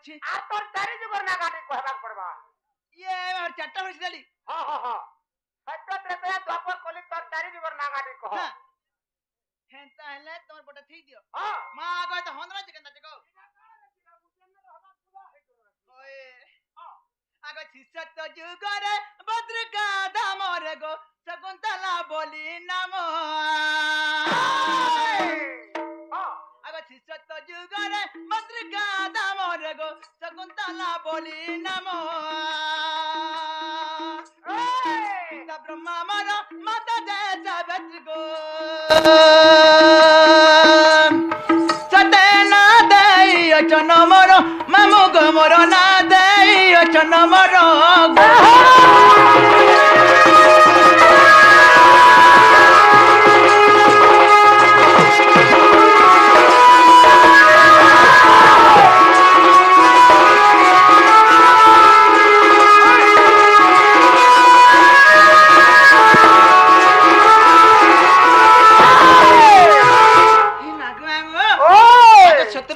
अछि आ तोर चारि जुगर ना गाडी कहबा पड़बा ये और चारटा वर्ष देली हां हां हां सत्य त्रेता द्वापर कली तोर चारि जुगर ना गाडी कह हां हेंता हेले तोर बटा थी दियो हां मा आगे तो होंदरा चिकन ता ओए आगे छिसत जुगरे भद्रका दामर गो शकुंतला बोली नमो आगे छिसत जुगरे भद्रका दामर गो शकुंतला बोली नमो पिता ब्रह्मा मरो माता जय सावित्री गो सतेना देई अचन मरो मामु गो मोरो ना देई अचन मरो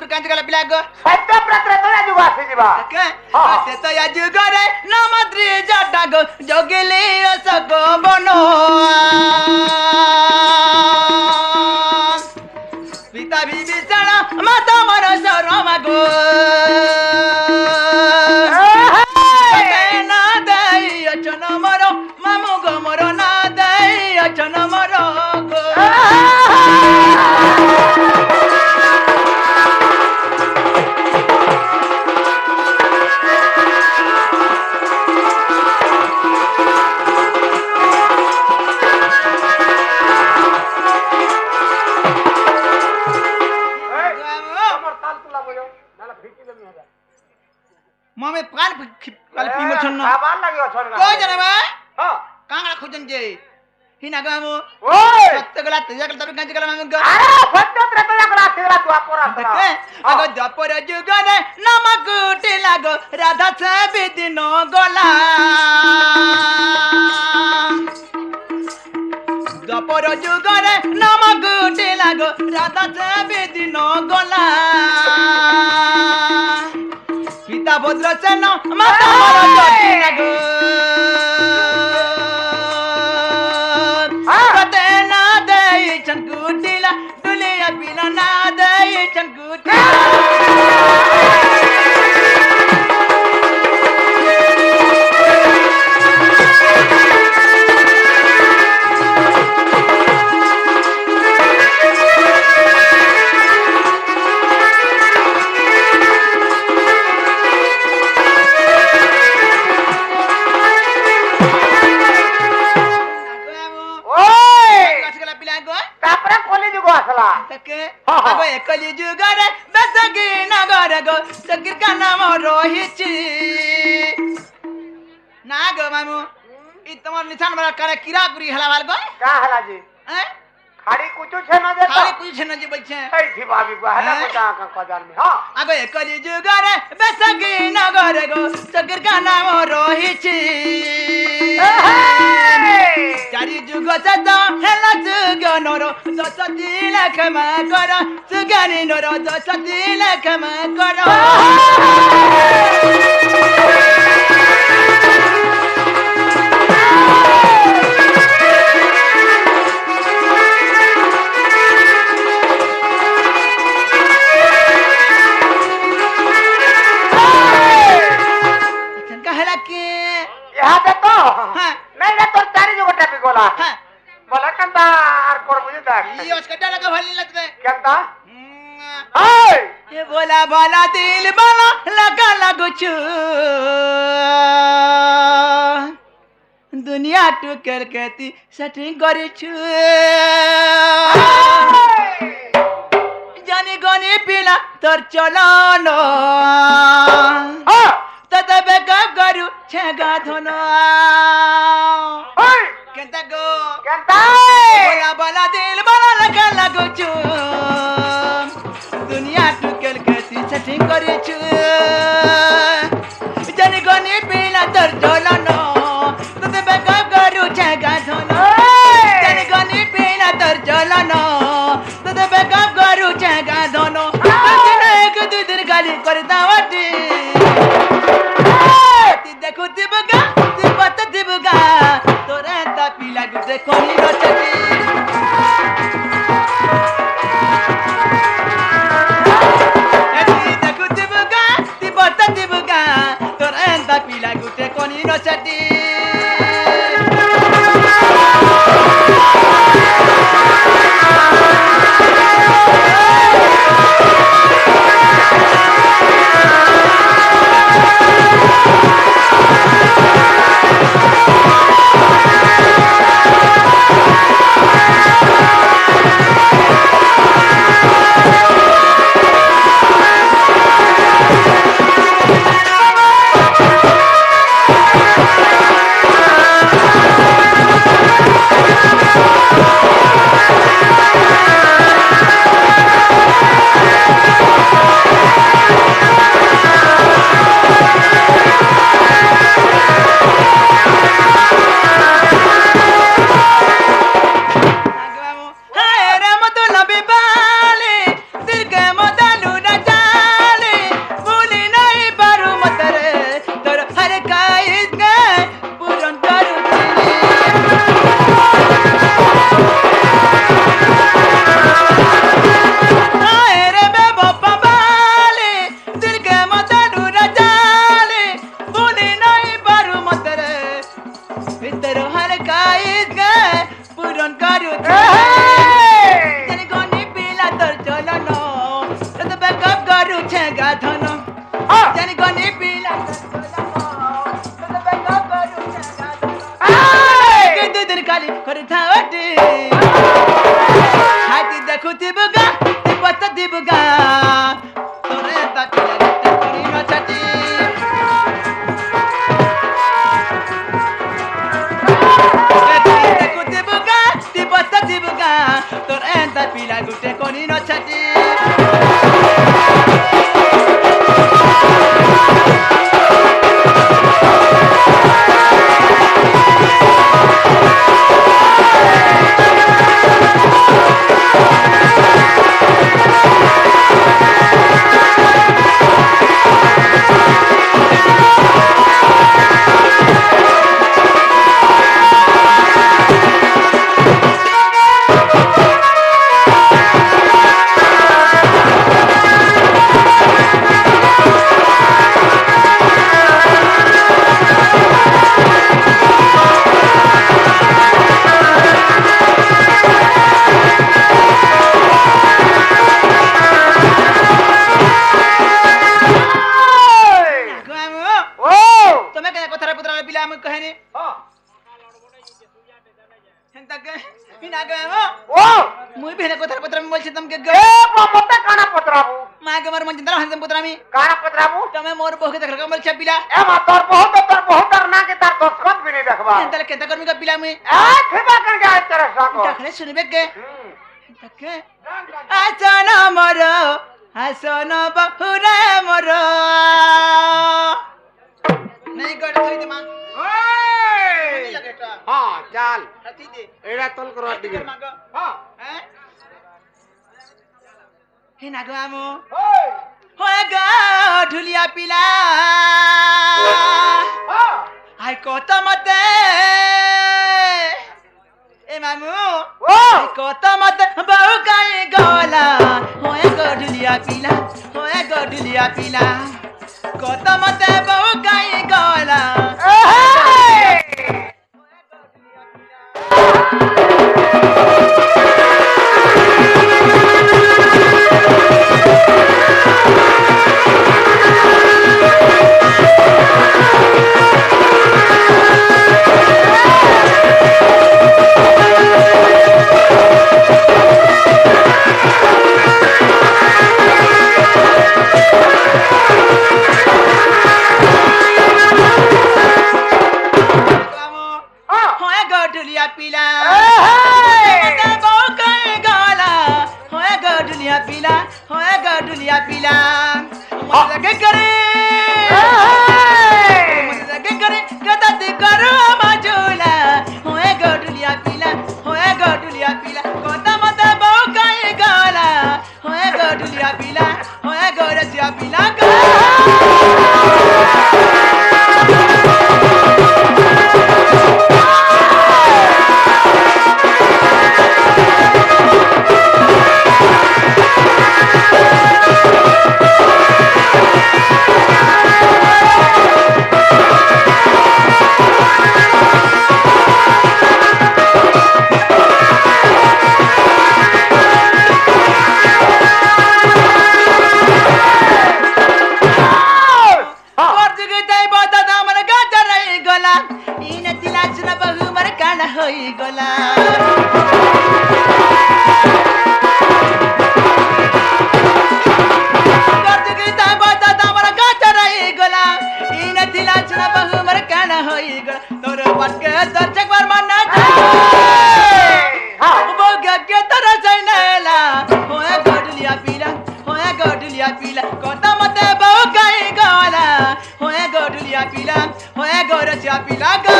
सत्य प्रत्रतया जुग आसी जिबा के तो या जुगरे नमद्री जटाग जोगिली असक बनो पिता विभीषण माता मर शरम गो ना देई अचन मरो मामु गो मोरो ना देई अचन मरो गो मामे पान काल पीमो छन खाबार लागियो छन को जने बा हां कांगला खोजन जे हिना गामो ओए सत्य गला तेजा गला तबे कांज गला मामे ग अरे सत्य त्रेता गला तेरा द्वापर देखे आगो द्वापर जुगने नमक उठी लागो राधा से दिन गला द्वापर जुगने नमक उठी लागो राधा से दिन गला पिता भद्रसेन माता मर जटी लागो पते ना देई चंकुटिला दुलिया बिना ना देई चंकुटिला आगो एकली जुगरे बेसगी नगर गो सगिर का नाम रोहिची ना गो मामू ई तमर निशान वाला करे किरा पुरी हला वाल गो का हला जी हैं खाड़ी कुछ छे न जे खाली कुछ न जे बचे ए थी भाभी को हला को का खजान में हां आगो एकली जुगरे बेसगी नगर गो सगिर का नाम रोहिची चारि जुग सत हेला जुग नरो दस तिलक मा कर सुगानी नरो दस तिलक मा कर कहला के यहां पे तो हां नहीं रे तोर चारि जुग टपी गोला हां बोला कंता आर कर बुझे देख ई उसका लगा भली लगते कंता हाय ये बोला बोला दिल बोला लगा लगु छु दुनिया टुकर कहती सेटिंग करे छु जानी गनी पिला तोर चलानो हां ततबे कब करू छेगा धोनो हाय केंता गो कंता बोला बोला दिल बोला लगा लगु छु दुनिया टुकर कहती सेटिंग करे छु जानी गनी पिला तोर चलानो ततबे कब करू छेगा धोनो जानी गनी पिला तोर चलानो ततबे कब करू छेगा धोनो एक दो दिन गाली करता वाटी गुटे कोनी नचती एती देखु दिबुगा तिबत दिबुगा तोर एंता पिला गुटे कोनी नचती सुनबे के आसन मोर आसन बहुरे मोर नहीं कर थई दे मां ओए हां चल हती दे एड़ा तल करो आटी के हां हैं हे नागवामो होय गा ढुलिया पिला हां आइ कोत मते ए मामू ओ कोत मते बहु काई गोला होय गढुलिया पिला कोत मते बहु काई गोला गला गीता बता तमर गाचर गला इन थिला चना बहु मर कान होई गला तोर पटके दर्शक बार मन हां वो गगे तर जैनेला होए गडलिया पीला कोता मते बहु काई गला होए गडलिया पीला होए गरचिया पीला गा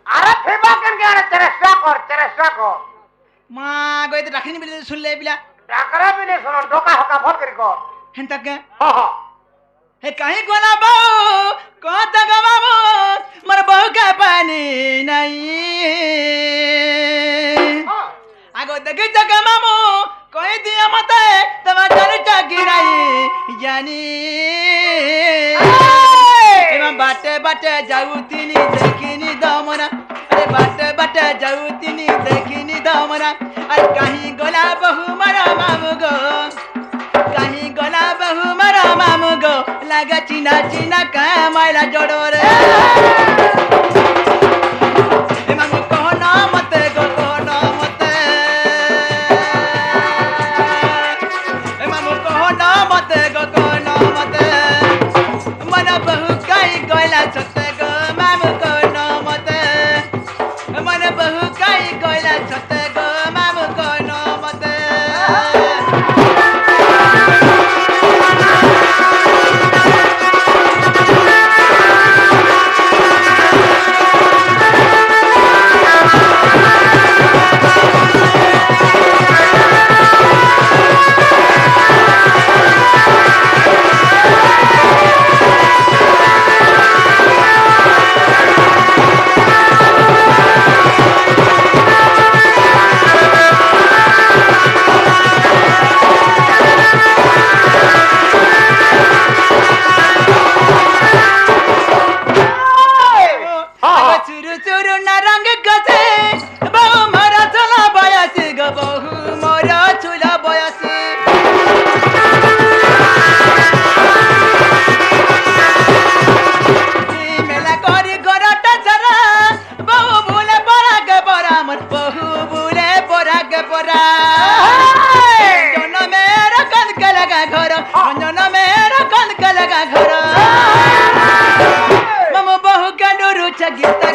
अरे फेबा कन के तेरे स्टॉक मां गोय राखनी बिले सुन ले बिला डाकरा भी नहीं सुनो डोका हका फोन करी को हेन तक हां हां हे कहीं गोला बहु को तक बाबू मर बहु के पानी नहीं आगो देखे तक मामू कोई दिया मते तब चल गिराई जानी बाटे बाटे जाऊ तिनी देखिनी दमरा अरे बाटे जाऊ तिनी देखिनी दमरा अरे कहीं गोला बहु मरा मामू गो कहीं गोला बहु मरा मामू गो लगा चिना का मायला जोड़ो रे मामू कहना मते गो कहना मते मामू कहना मते गो कहना मते मन बहु काई गोला छते गो मामू कहना मते मन बहु काई गोला छते गो मामू कहना मते गीता